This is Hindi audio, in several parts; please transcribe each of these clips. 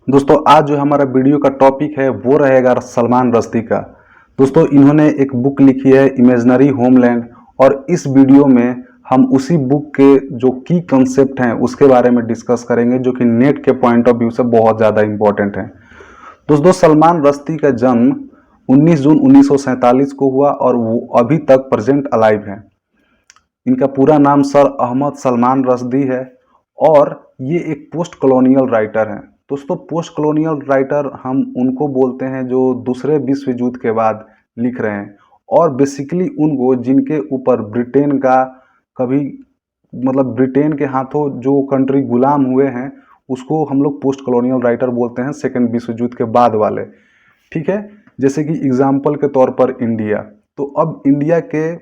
दोस्तों आज जो हमारा वीडियो का टॉपिक है वो रहेगा सलमान रश्दी का। दोस्तों इन्होंने एक बुक लिखी है इमेजिनरी होमलैंड, और इस वीडियो में हम उसी बुक के जो की कंसेप्ट हैं उसके बारे में डिस्कस करेंगे, जो कि नेट के पॉइंट ऑफ व्यू से बहुत ज़्यादा इंपॉर्टेंट है। दोस्तों सलमान रश्दी का जन्म 19 जून 1947 को हुआ और वो अभी तक प्रेजेंट अलाइव हैं। इनका पूरा नाम सर अहमद सलमान रश्दी है और ये एक पोस्ट कॉलोनियल राइटर हैं। दोस्तों पोस्ट कॉलोनियल राइटर हम उनको बोलते हैं जो दूसरे विश्व युद्ध के बाद लिख रहे हैं, और बेसिकली उनको जिनके ऊपर ब्रिटेन का कभी ब्रिटेन के हाथों जो कंट्री गुलाम हुए हैं उसको हम लोग पोस्ट कॉलोनियल राइटर बोलते हैं, सेकेंड विश्व युद्ध के बाद वाले। ठीक है, जैसे कि एग्जाम्पल के तौर पर इंडिया। तो अब इंडिया के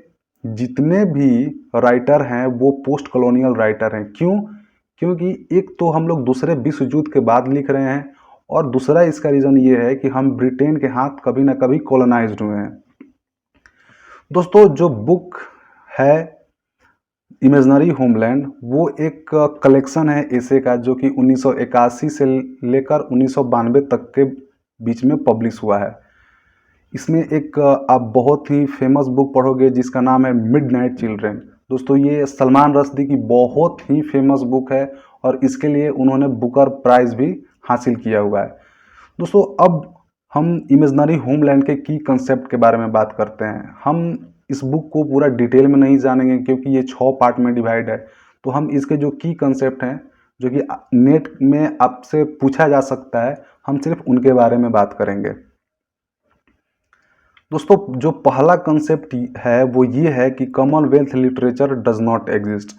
जितने भी राइटर हैं वो पोस्ट कॉलोनियल राइटर हैं। क्यों? क्योंकि एक तो हम लोग दूसरे विश्व युद्ध के बाद लिख रहे हैं, और दूसरा इसका रीज़न ये है कि हम ब्रिटेन के हाथ कभी ना कभी कॉलोनाइज्ड हुए हैं। दोस्तों जो बुक है इमेजिनरी होमलैंड वो एक कलेक्शन है एसे का, जो कि 1981 से लेकर 1992 तक के बीच में पब्लिश हुआ है। इसमें एक आप बहुत ही फेमस बुक पढ़ोगे जिसका नाम है मिडनाइट चिल्ड्रन। दोस्तों ये सलमान रश्दी की बहुत ही फेमस बुक है और इसके लिए उन्होंने बुकर प्राइज भी हासिल किया हुआ है। दोस्तों अब हम इमेजिनरी होमलैंड के की कंसेप्ट के बारे में बात करते हैं। हम इस बुक को पूरा डिटेल में नहीं जानेंगे क्योंकि ये 6 पार्ट में डिवाइड है। तो हम इसके जो की कंसेप्ट हैं जो कि नेट में आपसे पूछा जा सकता है, हम सिर्फ उनके बारे में बात करेंगे। दोस्तों जो पहला कंसेप्ट है वो ये है कि Commonwealth literature does not exist.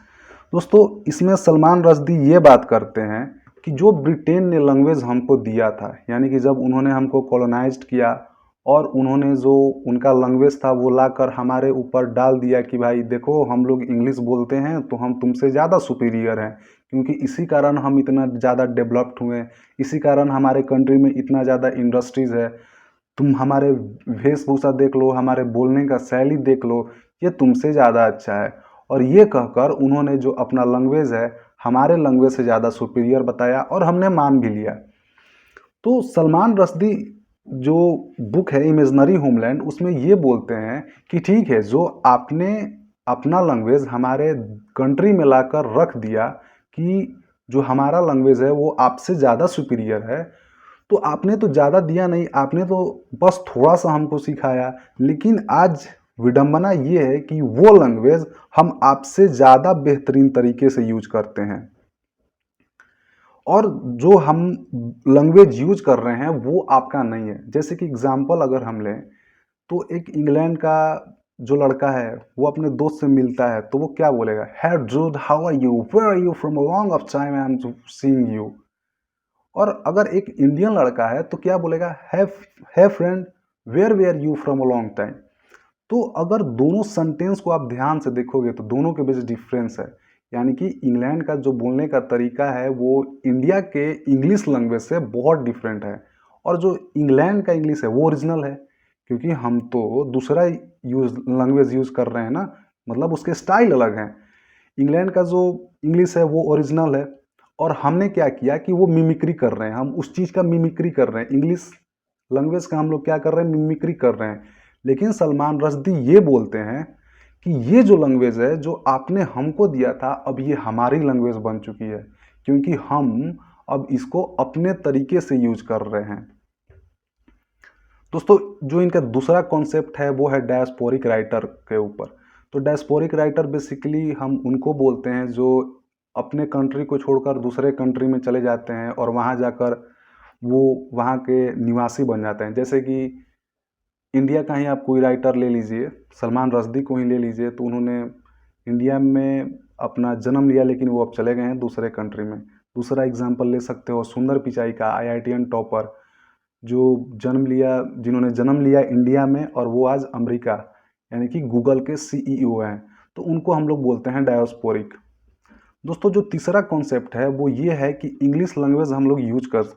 दोस्तों इसमें सलमान रश्दी ये बात करते हैं कि जो ब्रिटेन ने लैंग्वेज हमको दिया था, यानी कि जब उन्होंने हमको कॉलोनाइज्ड किया और उन्होंने जो उनका लैंग्वेज था वो लाकर हमारे ऊपर डाल दिया कि भाई देखो हम लोग इंग्लिश बोलते हैं तो हम तुमसे ज़्यादा सुपीरियर हैं, क्योंकि इसी कारण हम इतना ज़्यादा डेवलप्ड हुए, इसी कारण हमारे कंट्री में इतना ज़्यादा इंडस्ट्रीज़ है। तुम हमारे वेशभूषा देख लो, हमारे बोलने का शैली देख लो, ये तुमसे ज़्यादा अच्छा है। और ये कहकर उन्होंने जो अपना लैंग्वेज है हमारे लैंग्वेज से ज़्यादा सुपीरियर बताया और हमने मान भी लिया। तो सलमान रश्दी जो बुक है इमेजिनरी होमलैंड उसमें ये बोलते हैं कि ठीक है, जो आपने अपना लैंग्वेज हमारे कंट्री में लाकर रख दिया कि जो हमारा लैंग्वेज है वो आपसे ज़्यादा सुपीरियर है, तो आपने तो ज़्यादा दिया नहीं, आपने तो बस थोड़ा सा हमको सिखाया। लेकिन आज विडंबना ये है कि वो लैंग्वेज हम आपसे ज़्यादा बेहतरीन तरीके से यूज करते हैं, और जो हम लैंग्वेज यूज कर रहे हैं वो आपका नहीं है। जैसे कि एग्जांपल अगर हम लें तो एक इंग्लैंड का जो लड़का है वो अपने दोस्त से मिलता है तो वो क्या बोलेगा, hey dude how are you, where are you, from a long of time I am seeing you. और अगर एक इंडियन लड़का है तो क्या बोलेगा, hi friend, where where you from a long time. तो अगर दोनों सेंटेंस को आप ध्यान से देखोगे तो दोनों के बीच डिफरेंस है, यानी कि इंग्लैंड का जो बोलने का तरीका है वो इंडिया के इंग्लिश लैंग्वेज से बहुत डिफरेंट है, और जो इंग्लैंड का इंग्लिश है वो ओरिजिनल है, क्योंकि हम तो दूसरा लैंग्वेज यूज कर रहे हैं ना, मतलब उसके स्टाइल अलग हैं। इंग्लैंड का जो इंग्लिश है वो ओरिजिनल है, और हमने क्या किया कि वो मिमिक्री कर रहे हैं, हम उस चीज़ का मिमिक्री कर रहे हैं, इंग्लिश लैंग्वेज का हम लोग क्या कर रहे हैं, मिमिक्री कर रहे हैं। लेकिन सलमान रश्दी ये बोलते हैं कि ये जो लैंग्वेज है जो आपने हमको दिया था अब ये हमारी लैंग्वेज बन चुकी है, क्योंकि हम अब इसको अपने तरीके से यूज कर रहे हैं। दोस्तों जो इनका दूसरा कॉन्सेप्ट है वो है डायस्पोरिक राइटर के ऊपर। तो डायस्पोरिक राइटर बेसिकली हम उनको बोलते हैं जो अपने कंट्री को छोड़कर दूसरे कंट्री में चले जाते हैं और वहाँ जाकर वो वहाँ के निवासी बन जाते हैं। जैसे कि इंडिया का ही आप कोई राइटर ले लीजिए, सलमान रश्दी को ही ले लीजिए, तो उन्होंने इंडिया में अपना जन्म लिया लेकिन वो अब चले गए हैं दूसरे कंट्री में। दूसरा एग्जांपल ले सकते हो सुंदर पिचाई का, आईआईटीएन टॉपर, जिन्होंने जन्म लिया इंडिया में और वो आज अमेरिका यानी कि गूगल के सीईओ हैं, तो उनको हम लोग बोलते हैं डायस्पोरिक। दोस्तों जो तीसरा कॉन्सेप्ट है वो ये है कि इंग्लिश लैंग्वेज हम लोग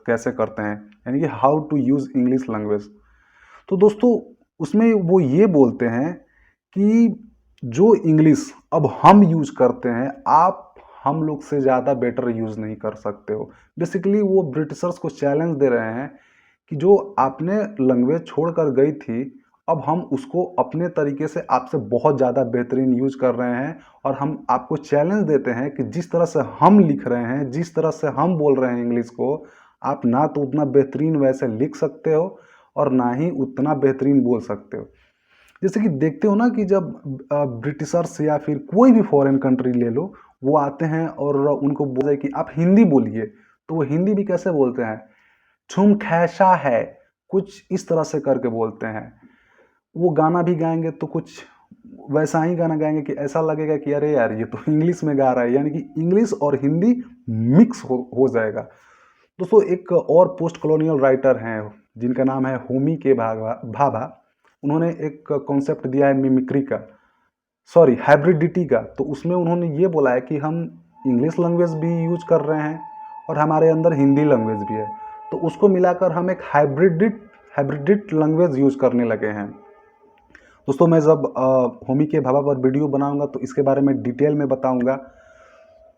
कैसे करते हैं, यानी कि how to use English language. तो दोस्तों उसमें वो ये बोलते हैं कि जो इंग्लिश अब हम यूज करते हैं आप हम लोग से ज़्यादा बेटर यूज़ नहीं कर सकते हो। बेसिकली वो ब्रिटिशर्स को चैलेंज दे रहे हैं कि जो आपने लैंग्वेज छोड़कर गई थी, अब हम उसको अपने तरीके से आपसे बहुत ज़्यादा बेहतरीन यूज़ कर रहे हैं और हम आपको चैलेंज देते हैं कि जिस तरह से हम लिख रहे हैं, जिस तरह से हम बोल रहे हैं इंग्लिश को, आप ना तो उतना बेहतरीन वैसे लिख सकते हो और ना ही उतना बेहतरीन बोल सकते हो। जैसे कि देखते हो ना कि जब ब्रिटिशर्स या फिर कोई भी फॉरेन कंट्री ले लो, वो आते हैं और उनको बोले कि आप हिंदी बोलिए, तो वो हिंदी भी कैसे बोलते हैं, तुम कैसा है, कुछ इस तरह से करके बोलते हैं। वो गाना भी गाएंगे तो कुछ वैसा ही गाना गाएंगे कि ऐसा लगेगा कि अरे यार ये तो इंग्लिश में गा रहा है, यानी कि इंग्लिश और हिंदी मिक्स हो जाएगा। दोस्तों एक और पोस्ट कॉलोनियल राइटर हैं जिनका नाम है होमी के भाभा। उन्होंने एक कॉन्सेप्ट दिया है मिमिक्री का, सॉरी हाइब्रिडिटी का। तो उसमें उन्होंने ये बोला है कि हम इंग्लिश लैंग्वेज भी यूज कर रहे हैं और हमारे अंदर हिंदी लैंग्वेज भी है, तो उसको मिलाकर हम एक हाइब्रिडिट लैंग्वेज यूज करने लगे हैं। दोस्तों मैं जब होमी के भाभा पर वीडियो बनाऊंगा तो इसके बारे में डिटेल में बताऊंगा।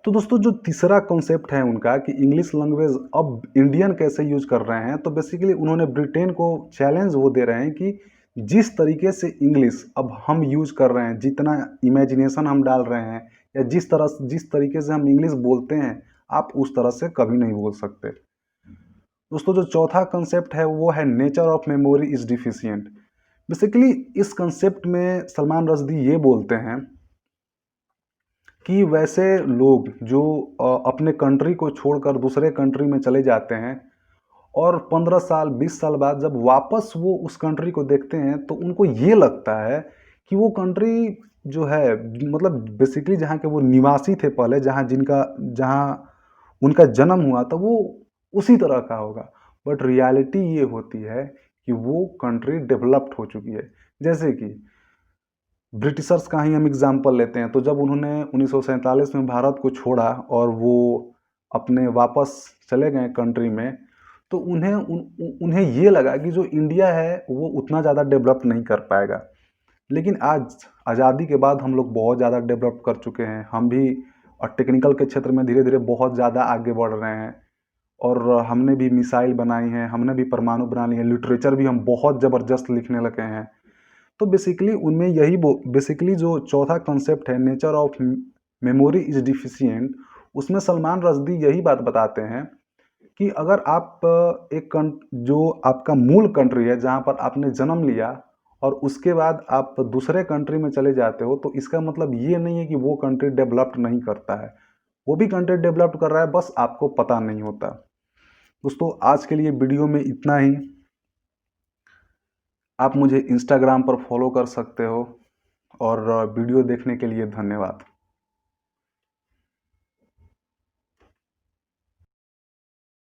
तो दोस्तों जो तीसरा कॉन्सेप्ट है उनका कि इंग्लिश लैंग्वेज अब इंडियन कैसे यूज कर रहे हैं, तो बेसिकली उन्होंने ब्रिटेन को चैलेंज वो दे रहे हैं कि जिस तरीके से इंग्लिश अब हम यूज कर रहे हैं, जितना इमेजिनेशन हम डाल रहे हैं या जिस तरीके से हम इंग्लिश बोलते हैं, आप उस तरह से कभी नहीं बोल सकते। दोस्तों जो चौथा कंसेप्ट है वो है nature of memory is deficient. Basically इस कंसेप्ट में सलमान रश्दी ये बोलते हैं कि वैसे लोग जो अपने कंट्री को छोड़कर दूसरे कंट्री में चले जाते हैं और 15 साल 20 साल बाद जब वापस वो उस कंट्री को देखते हैं तो उनको ये लगता है कि वो कंट्री जो है, मतलब बेसिकली जहाँ के वो निवासी थे पहले, जहाँ उनका जन्म हुआ था, वो उसी तरह का होगा। बट रियलिटी ये होती है कि वो कंट्री डेवलप्ड हो चुकी है। जैसे कि ब्रिटिशर्स का ही हम एग्जाम्पल लेते हैं, तो जब उन्होंने 1947 में भारत को छोड़ा और वो अपने वापस चले गए कंट्री में, तो उन्हें ये लगा कि जो इंडिया है वो उतना ज़्यादा डेवलप नहीं कर पाएगा। लेकिन आज आज़ादी के बाद हम लोग बहुत ज़्यादा डेवलप कर चुके हैं। हम भी टेक्निकल के क्षेत्र में धीरे धीरे बहुत ज़्यादा आगे बढ़ रहे हैं और हमने भी मिसाइल बनाई हैं, हमने भी परमाणु बना ली है, लिटरेचर भी हम बहुत ज़बरदस्त लिखने लगे हैं। तो बेसिकली उनमें यही बेसिकली जो चौथा कॉन्सेप्ट है nature of memory is deficient, उसमें सलमान रश्दी यही बात बताते हैं कि अगर आप जो आपका मूल कंट्री है जहाँ पर आपने जन्म लिया और उसके बाद आप दूसरे कंट्री में चले जाते हो, तो इसका मतलब ये नहीं है कि वो कंट्री डेवलप्ड नहीं करता है, वो भी कंट्री डेवलप्ड कर रहा है, बस आपको पता नहीं होता। दोस्तों आज के लिए वीडियो में इतना ही। आप मुझे इंस्टाग्राम पर फॉलो कर सकते हो और वीडियो देखने के लिए धन्यवाद।